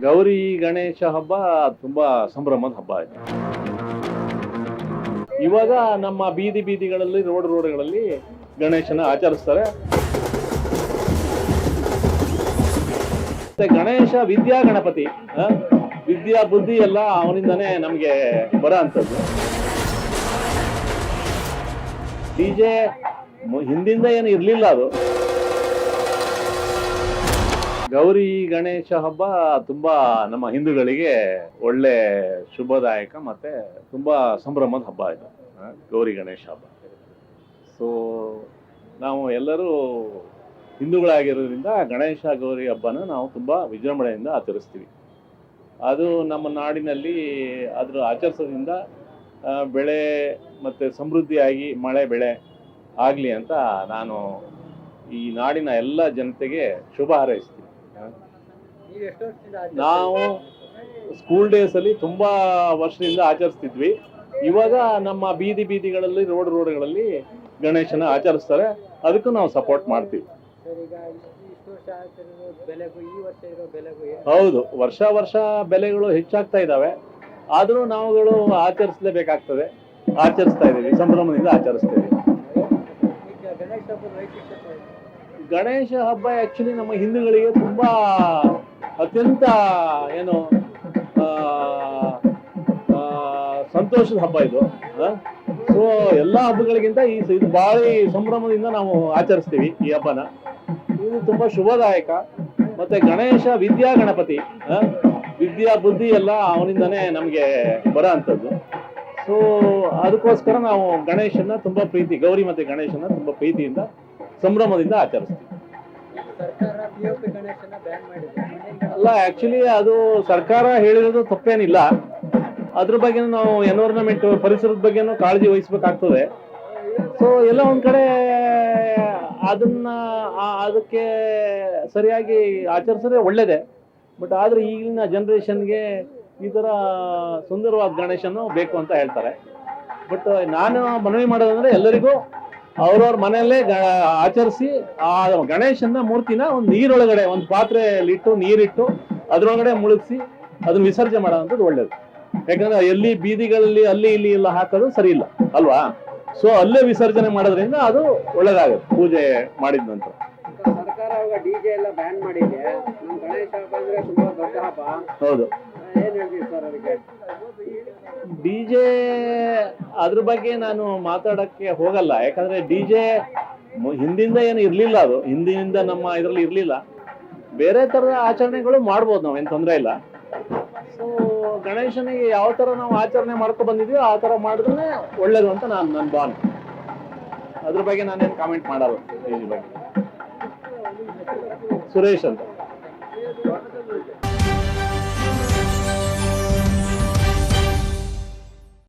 ಗೌರಿ ಗಣೇಶ ಹಬ್ಬ ತುಂಬಾ ಸಂಭ್ರಮದ ಹಬ್ಬ ಆಯ್ತು. ಇವಾಗ ನಮ್ಮ ಬೀದಿಗಳಲ್ಲಿ ರೋಡ್ಗಳಲ್ಲಿ ಗಣೇಶನ ಆಚರಿಸ್ತಾರೆ. ಮತ್ತೆ ಗಣೇಶ ವಿದ್ಯಾ ಗಣಪತಿ, ವಿದ್ಯಾ ಬುದ್ಧಿ ಎಲ್ಲ ಅವನಿಂದನೇ ನಮ್ಗೆ ಬರೋ ಅಂಥದ್ದು. ಡಿಜೆ ಹಿಂದಿಂದ ಏನು ಇರ್ಲಿಲ್ಲ. ಅದು ಗೌರಿ ಗಣೇಶ ಹಬ್ಬ ತುಂಬಾ ನಮ್ಮ ಹಿಂದೂಗಳಿಗೆ ಒಳ್ಳೆ ಶುಭದಾಯಕ ಮತ್ತೆ ತುಂಬಾ ಸಂಭ್ರಮದ ಹಬ್ಬ ಇದು, ಗೌರಿ ಗಣೇಶ ಹಬ್ಬ. ಸೊ ನಾವು ಎಲ್ಲರೂ ಹಿಂದೂಗಳಾಗಿರೋದ್ರಿಂದ ಗಣೇಶ ಗೌರಿ ಹಬ್ಬನ ನಾವು ತುಂಬಾ ವಿಜೃಂಭಣೆಯಿಂದ ಆಚರಿಸ್ತೀವಿ. ಅದು ನಮ್ಮ ನಾಡಿನಲ್ಲಿ ಅದ್ರ ಆಚರಿಸೋದ್ರಿಂದ ಬೆಳೆ ಮತ್ತೆ ಸಮೃದ್ಧಿಯಾಗಿ ಮಳೆ ಬೆಳೆ ಆಗಲಿ ಅಂತ ನಾನು ಈ ನಾಡಿನ ಎಲ್ಲ ಜನತೆಗೆ ಶುಭ ಹಾರೈಸ್ತೀನಿ. ನಾವು ಸ್ಕೂಲ್ ಡೇಸ್ ಅಲ್ಲಿ ತುಂಬಾ ವರ್ಷದಿಂದ ಆಚರಿಸ್ತಿದ್ವಿ. ಇವಾಗ ನಮ್ಮ ಬೀದಿಗಳಲ್ಲಿ ರೋಡ್ಗಳಲ್ಲಿ ಗಣೇಶನ ಆಚರಿಸ್ತಾರೆ. ಅದಕ್ಕೂ ನಾವು ಸಪೋರ್ಟ್ ಮಾಡ್ತೀವಿ. ಹೌದು, ವರ್ಷ ಬೆಲೆಗಳು ಹೆಚ್ಚಾಗ್ತಾ ಇದ್ದಾವೆ. ಆದ್ರೂ ನಾವುಗಳು ಆಚರಿಸಲೇಬೇಕಾಗ್ತದೆ. ಆಚರಿಸ್ತಾ ಇದೀವಿ, ಸಂಭ್ರಮದಿಂದ ಆಚರಿಸ್ತಾ ಇದೀವಿ. ಗಣೇಶ ಹಬ್ಬ ಆಕ್ಚುಲಿ ನಮ್ಮ ಹಿಂದೂಗಳಿಗೆ ತುಂಬಾ ಅತ್ಯಂತ ಸಂತೋಷದ ಹಬ್ಬ ಇದು. ಸೊ ಎಲ್ಲಾ ಹಬ್ಬಗಳಿಗಿಂತ ಇದು ಭಾರಿ ಸಂಭ್ರಮದಿಂದ ನಾವು ಆಚರಿಸ್ತೀವಿ ಈ ಹಬ್ಬನ. ಇದು ತುಂಬಾ ಶುಭದಾಯಕ. ಮತ್ತೆ ಗಣೇಶ ವಿದ್ಯಾ ಗಣಪತಿ, ವಿದ್ಯಾ ಬುದ್ಧಿ ಎಲ್ಲ ಅವನಿಂದನೇ ನಮ್ಗೆ ಬರೋ ಅಂಥದ್ದು. ಸೊ ಅದಕ್ಕೋಸ್ಕರ ನಾವು ಗಣೇಶನ ತುಂಬಾ ಪ್ರೀತಿ, ಗೌರಿ ಮತ್ತೆ ಗಣೇಶನ ತುಂಬಾ ಪ್ರೀತಿಯಿಂದ ಸಂಭ್ರಮದಿಂದ ಆಚರಿಸ್ತೀವಿ. ಅಲ್ಲ, ಆಕ್ಚುಲಿ ಅದು ಸರ್ಕಾರ ಹೇಳಿರೋದು ತಪ್ಪೇನಿಲ್ಲ. ಅದ್ರ ಬಗ್ಗೆ ನಾವು ಎನ್ವೈರನ್ಮೆಂಟ್ ಪರಿಸರದ ಬಗ್ಗೆನೂ ಕಾಳಜಿ ವಹಿಸ್ಬೇಕಾಗ್ತದೆ. ಸೊ ಎಲ್ಲ ಒಂದ್ ಕಡೆ ಅದಕ್ಕೆ ಸರಿಯಾಗಿ ಆಚರಿಸಿದ್ರೆ ಒಳ್ಳೇದೇ. ಬಟ್ ಆದ್ರೆ ಈಗಿನ ಜನರೇಷನ್ಗೆ ಈ ತರ ಸುಂದರವಾದ ಗಣೇಶನು ಬೇಕು ಅಂತ ಹೇಳ್ತಾರೆ. ಬಟ್ ನಾನು ಮನವಿ ಮಾಡೋದಂದ್ರೆ ಎಲ್ಲರಿಗೂ ಅವ್ರವ್ರ ಮನೆಯಲ್ಲೇ ಆಚರಿಸಿ ಆ ಗಣೇಶನ ಮೂರ್ತಿನ ಒಂದು ನೀರೊಳಗಡೆ ಒಂದು ಪಾತ್ರೆಯಲ್ಲಿಟ್ಟು ನೀರಿಟ್ಟು ಅದ್ರೊಳಗಡೆ ಮುಳುಗಿಸಿ ಅದನ್ನ ವಿಸರ್ಜನೆ ಮಾಡೋದಂಥದ್ದು ಒಳ್ಳೇದು. ಯಾಕಂದ್ರೆ ಎಲ್ಲಿ ಬೀದಿಗಳಲ್ಲಿ ಅಲ್ಲಿ ಇಲ್ಲಿ ಎಲ್ಲ ಹಾಕೋದು ಸರಿ ಇಲ್ಲ ಅಲ್ವಾ. ಸೊ ಅಲ್ಲೇ ವಿಸರ್ಜನೆ ಮಾಡೋದ್ರಿಂದ ಅದು ಒಳ್ಳೇದಾಗುತ್ತೆ ಪೂಜೆ ಮಾಡಿದ ನಂತರ. ಸರ್ಕಾರ ಡಿಜೆ ಎಲ್ಲ ಬ್ಯಾನ್ ಮಾಡಿದೆ. ಗಣೇಶ ಹಬ್ಬ ಅಂದ್ರೆ ತುಂಬಾ ದೊಡ್ಡ ಹಬ್ಬ. ಹೌದು, ಏನ್ ಹೇಳ್ತೀವಿ ಸರ್ ಅದಕ್ಕೆ? ಡಿಜೆ ಅದ್ರ ಬಗ್ಗೆ ನಾನು ಮಾತಾಡಕ್ಕೆ ಹೋಗಲ್ಲ. ಯಾಕಂದ್ರೆ ಡಿಜೆ ಹಿಂದಿಂದ ಏನು ಇರ್ಲಿಲ್ಲ. ಅದು ಹಿಂದಿನಿಂದ ನಮ್ಮ ಇದರಲ್ಲಿ ಇರ್ಲಿಲ್ಲ. ಬೇರೆ ತರದ ಆಚರಣೆಗಳು ಮಾಡ್ಬೋದು, ನಾವೇನು ತೊಂದರೆ ಇಲ್ಲ. ಸೊ ಗಣೇಶನಿಗೆ ಯಾವ ತರ ನಾವು ಆಚರಣೆ ಮಾಡ್ಕೊಂಡು ಬಂದಿದ್ವಿ ಆ ತರ ಮಾಡಿದ್ರೆ ಒಳ್ಳೇದು ಅಂತ ನನ್ನ ಭಾವನೆ. ಅದ್ರ ಬಗ್ಗೆ ನಾನೇನು ಕಾಮೆಂಟ್ ಮಾಡಲ್ಲ. ಈ ಬಗ್ಗೆ ಸುರೇಶ್ ಅಂತ.